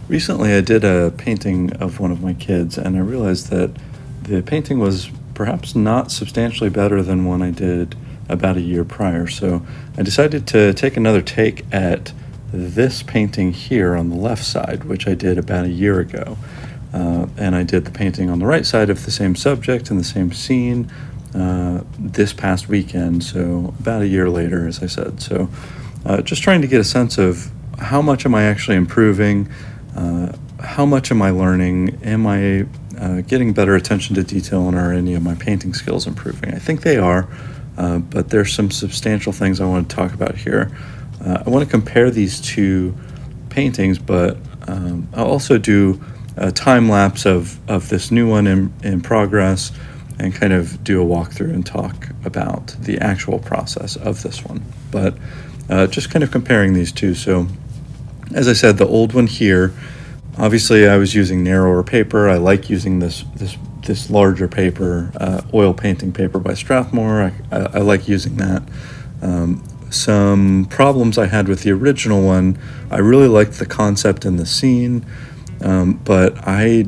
Recently, I did a painting of one of my kids, and I realized that the painting was perhaps not substantially better than one I did about a year prior. So I decided to take another take at this painting here on the left side, which I did about a year ago. And I did the painting on the right side of the same subject and the same scene this past weekend, so about a year later, as I said. So just trying to get a sense of how much am I actually improving, how much am I learning, am I getting better attention to detail, and are any of my painting skills improving? I think they are, but there's some substantial things I want to talk about here. I want to compare these two paintings, but I'll also do a time lapse of this new one in progress and kind of do a walkthrough and talk about the actual process of this one. But just kind of comparing these two. So as I said, the old one here, obviously I was using narrower paper. I like using this larger paper, oil painting paper by Strathmore. I like using that. Some problems I had with the original one, I really liked the concept and the scene, but I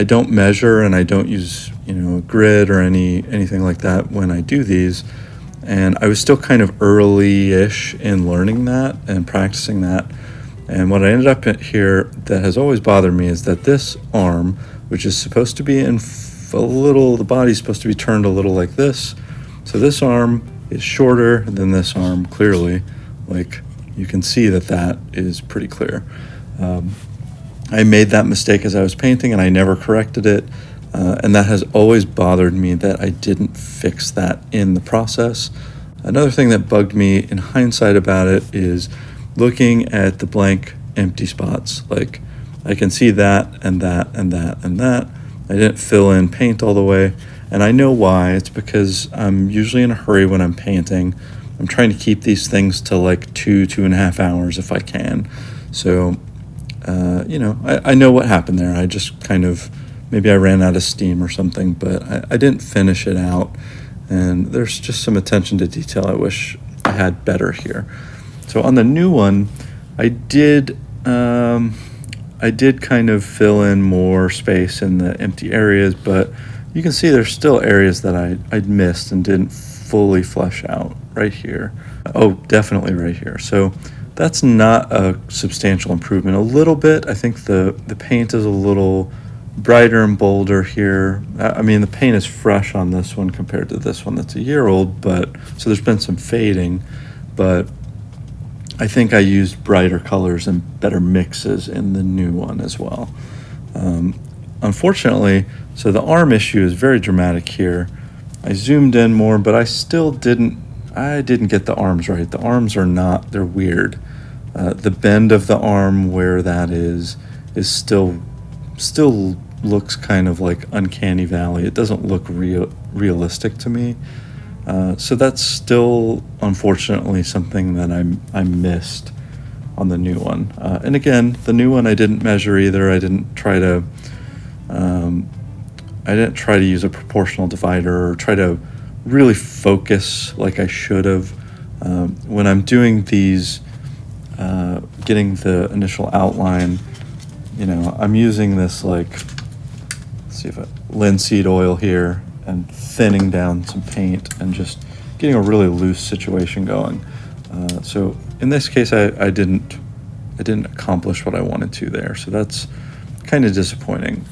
don't measure and I don't use a grid or anything like that when I do these. And I was still kind of early-ish in learning that and practicing that. And what I ended up at here that has always bothered me is that this arm, which is supposed to be the body's supposed to be turned a little like this. So this arm is shorter than this arm, clearly. Like, you can see that is pretty clear. I made that mistake as I was painting, and I never corrected it. And that has always bothered me that I didn't fix that in the process. Another thing that bugged me in hindsight about it is looking at the blank empty spots. Like, I can see that and that and that and that. I didn't fill in paint all the way, and I know why. It's because I'm usually in a hurry when I'm painting. I'm trying to keep these things to like 2.5 hours if I can. So, I know what happened there. I just maybe I ran out of steam or something, but I didn't finish it out. And there's just some attention to detail I wish I had better here. So on the new one, I did kind of fill in more space in the empty areas, but you can see there's still areas that I'd missed and didn't fully flesh out right here. Oh, definitely right here. So that's not a substantial improvement. A little bit. I think the paint is a little brighter and bolder here. I mean, the paint is fresh on this one compared to this one that's a year old, so there's been some fading, but I think I used brighter colors and better mixes in the new one as well. Unfortunately, so the arm issue is very dramatic here. I zoomed in more, but I didn't get the arms right. The arms they're weird. The bend of the arm where that is still looks kind of like uncanny valley. It doesn't look realistic to me. So that's still, unfortunately, something that I missed on the new one. And again, the new one I didn't measure either. I didn't try to use a proportional divider or try to really focus like I should have. When I'm doing these, getting the initial outline, I'm using this linseed oil here and thinning down some paint and just getting a really loose situation going. So in this case, I didn't accomplish what I wanted to there. So that's kind of disappointing.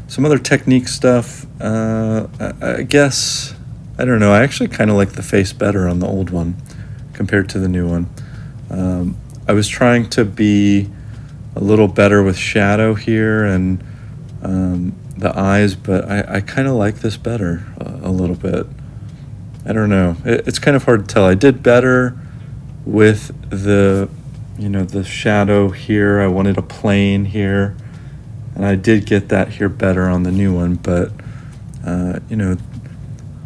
Some other technique stuff, I guess, I don't know. I actually kind of like the face better on the old one compared to the new one. I was trying to be a little better with shadow here and the eyes, but I kind of like this better a little bit. I don't know. It's kind of hard to tell. I did better with the shadow here. I wanted a plane here, and I did get that here better on the new one, but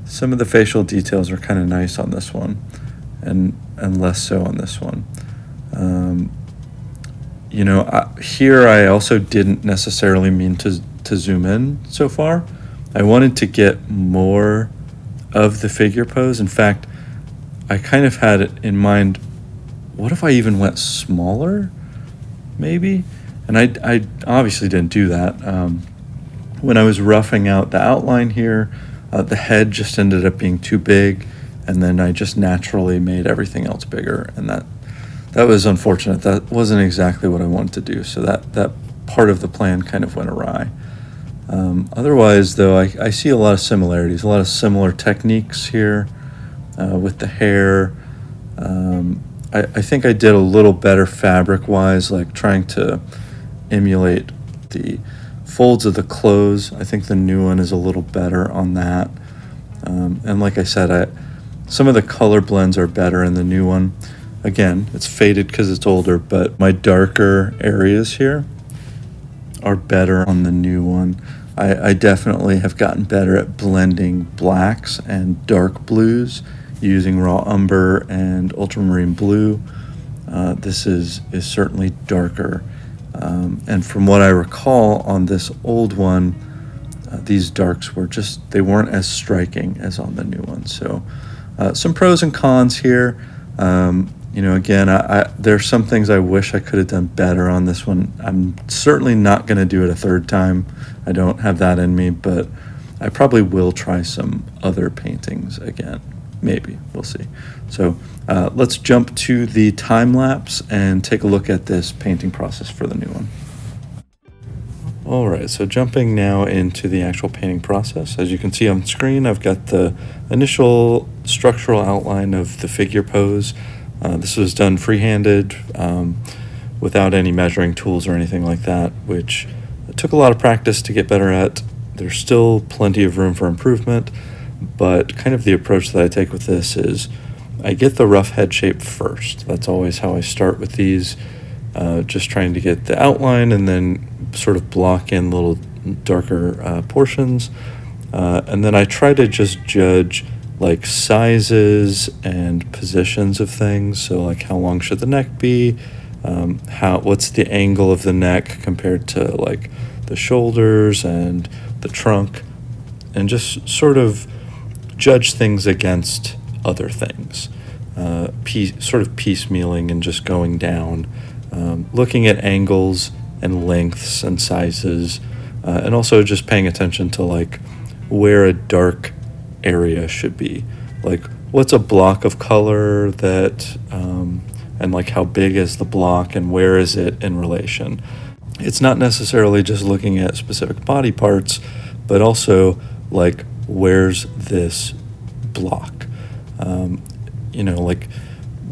some of the facial details are kind of nice on this one and less so on this one. Here I also didn't necessarily mean to zoom in so far. I wanted to get more of the figure pose. In fact, I kind of had it in mind, what if I even went smaller, maybe? And I obviously didn't do that. When I was roughing out the outline here, the head just ended up being too big, and then I just naturally made everything else bigger, and that was unfortunate. That wasn't exactly what I wanted to do, so that part of the plan kind of went awry. Otherwise, though, I see a lot of similarities, a lot of similar techniques here with the hair. I think I did a little better fabric-wise, like trying to emulate the folds of the clothes. I think the new one is a little better on that. And like I said, some of the color blends are better in the new one. Again, it's faded because it's older, but my darker areas here are better on the new one. I definitely have gotten better at blending blacks and dark blues using raw umber and ultramarine blue. This is certainly darker. And from what I recall on this old one, these darks they weren't as striking as on the new one. So some pros and cons here. Again, there's some things I wish I could have done better on this one. I'm certainly not going to do it a third time. I don't have that in me, but I probably will try some other paintings again. Maybe, we'll see. So let's jump to the time lapse and take a look at this painting process for the new one. All right, so jumping now into the actual painting process. As you can see on screen, I've got the initial structural outline of the figure pose. This was done freehanded without any measuring tools or anything like that, which took a lot of practice to get better at. There's still plenty of room for improvement, but kind of the approach that I take with this is I get the rough head shape first. That's always how I start with these, just trying to get the outline and then sort of block in little darker portions. And then I try to just judge like sizes and positions of things. So like how long should the neck be? What's the angle of the neck compared to like the shoulders and the trunk, and just sort of judge things against other things. Sort of piecemealing and just going down, looking at angles and lengths and sizes, and also just paying attention to like where a dark area should be. Like what's a block of color that, and like how big is the block and where is it in relation. It's not necessarily just looking at specific body parts, but also like where's this block. Like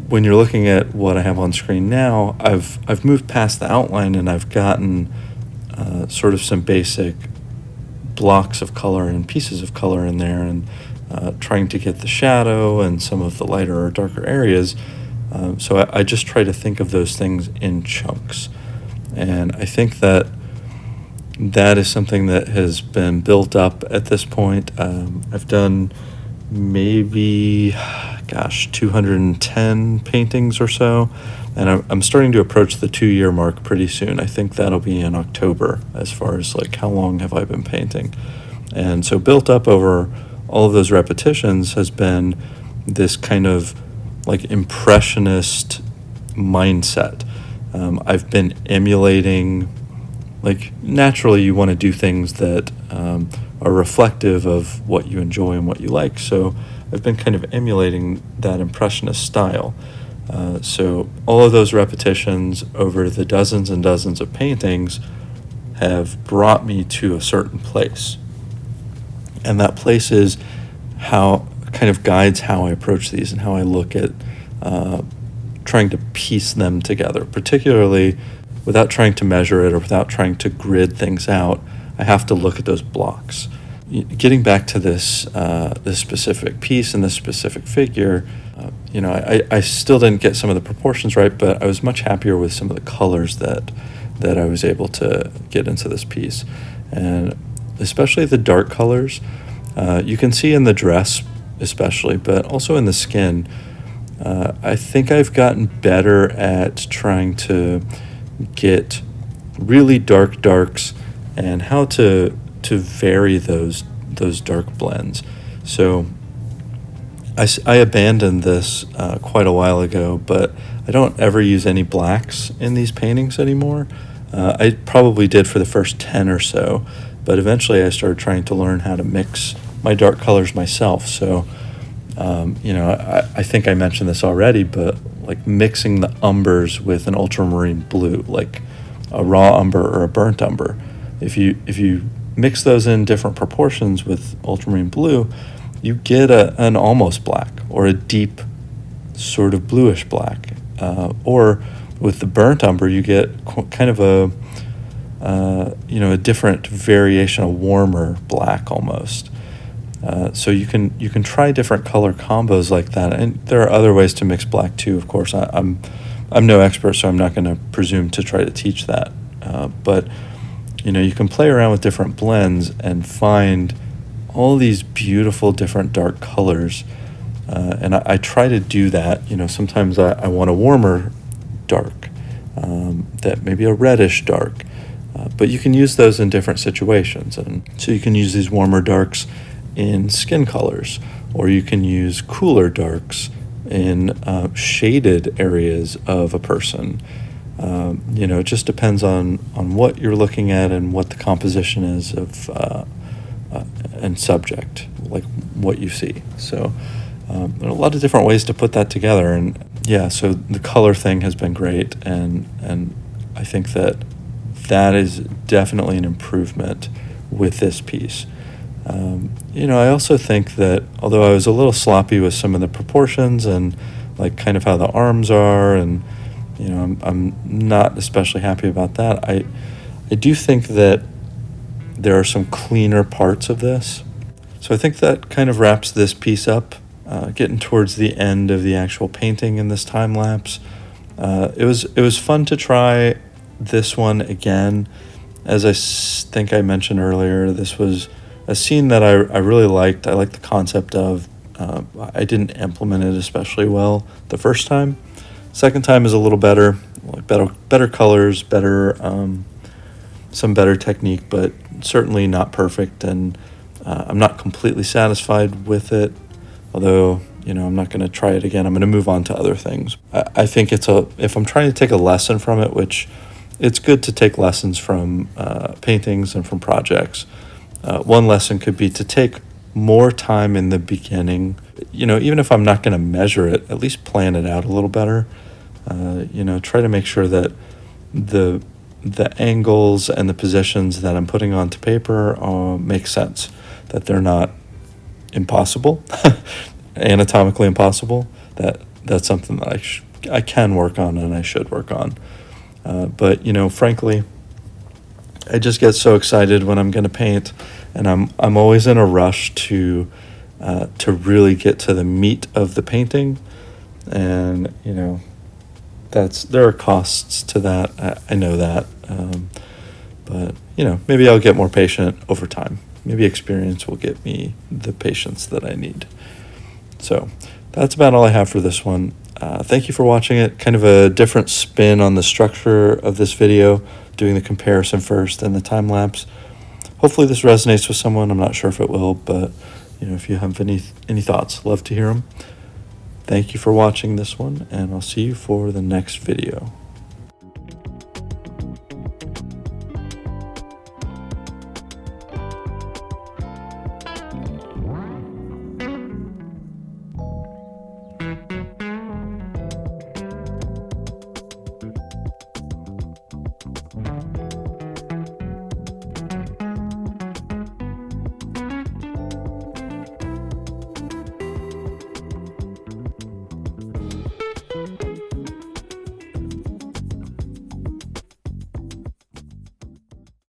when you're looking at what I have on screen now, I've moved past the outline and I've gotten sort of some basic blocks of color and pieces of color in there, and trying to get the shadow and some of the lighter or darker areas. So I just try to think of those things in chunks. And I think that is something that has been built up at this point. I've done maybe, 210 paintings or so, and I'm starting to approach the 2-year mark pretty soon. I think that'll be in October as far as like how long have I been painting. And so built up over all of those repetitions has been this kind of like impressionist mindset. I've been emulating, like naturally you want to do things that are reflective of what you enjoy and what you like. So I've been kind of emulating that impressionist style. So all of those repetitions over the dozens and dozens of paintings have brought me to a certain place. And that place is how kind of guides how I approach these and how I look at trying to piece them together, particularly without trying to measure it or without trying to grid things out. I have to look at those blocks. Getting back to this specific piece and this specific figure, I still didn't get some of the proportions right, but I was much happier with some of the colors that I was able to get into this piece. And especially the dark colors, you can see in the dress especially, but also in the skin. I think I've gotten better at trying to get really dark darks and how to vary those dark blends. So I abandoned this quite a while ago, but I don't ever use any blacks in these paintings anymore. I probably did for the first 10 or so, but eventually I started trying to learn how to mix my dark colors myself. So, I think I mentioned this already, but like mixing the umbers with an ultramarine blue, like a raw umber or a burnt umber. If you mix those in different proportions with ultramarine blue, you get an almost black or a deep sort of bluish black. Or with the burnt umber, you get kind of a different variation, a warmer black almost. So you can try different color combos like that, and there are other ways to mix black too. Of course, I'm no expert, so I'm not going to presume to try to teach that. But you can play around with different blends and find all these beautiful different dark colors. And I try to do that. Sometimes I want a warmer dark, that maybe a reddish dark. But you can use those in different situations, and so you can use these warmer darks in skin colors, or you can use cooler darks in shaded areas of a person. It just depends on what you're looking at and what the composition is of and subject, like what you see. So there are a lot of different ways to put that together, and so the color thing has been great, and I think that is definitely an improvement with this piece. I also think that although I was a little sloppy with some of the proportions and like kind of how the arms are, and I'm not especially happy about that, I do think that there are some cleaner parts of this. So I think that kind of wraps this piece up, getting towards the end of the actual painting in this time lapse. It was fun to try this one again. As I think I mentioned earlier, this was a scene that I really liked. I liked the concept of. I didn't implement it especially well the first time. Second time is a little better, like better colors, better some better technique, but certainly not perfect. And I'm not completely satisfied with it. Although I'm not going to try it again. I'm going to move on to other things. I think if I'm trying to take a lesson from it, which it's good to take lessons from paintings and from projects. One lesson could be to take more time in the beginning. Even if I'm not going to measure it, at least plan it out a little better. Try to make sure that the angles and the positions that I'm putting onto paper make sense, that they're not impossible, anatomically impossible. That's something that I can work on and I should work on. But frankly, I just get so excited when I'm going to paint, and I'm always in a rush to really get to the meat of the painting, and there are costs to that. I know that, but maybe I'll get more patient over time. Maybe experience will get me the patience that I need. So that's about all I have for this one. Thank you for watching it. Kind of a different spin on the structure of this video, doing the comparison first and the time lapse. Hopefully this resonates with someone. I'm not sure if it will, but if you have any thoughts, love to hear them. Thank you for watching this one, and I'll see you for the next video.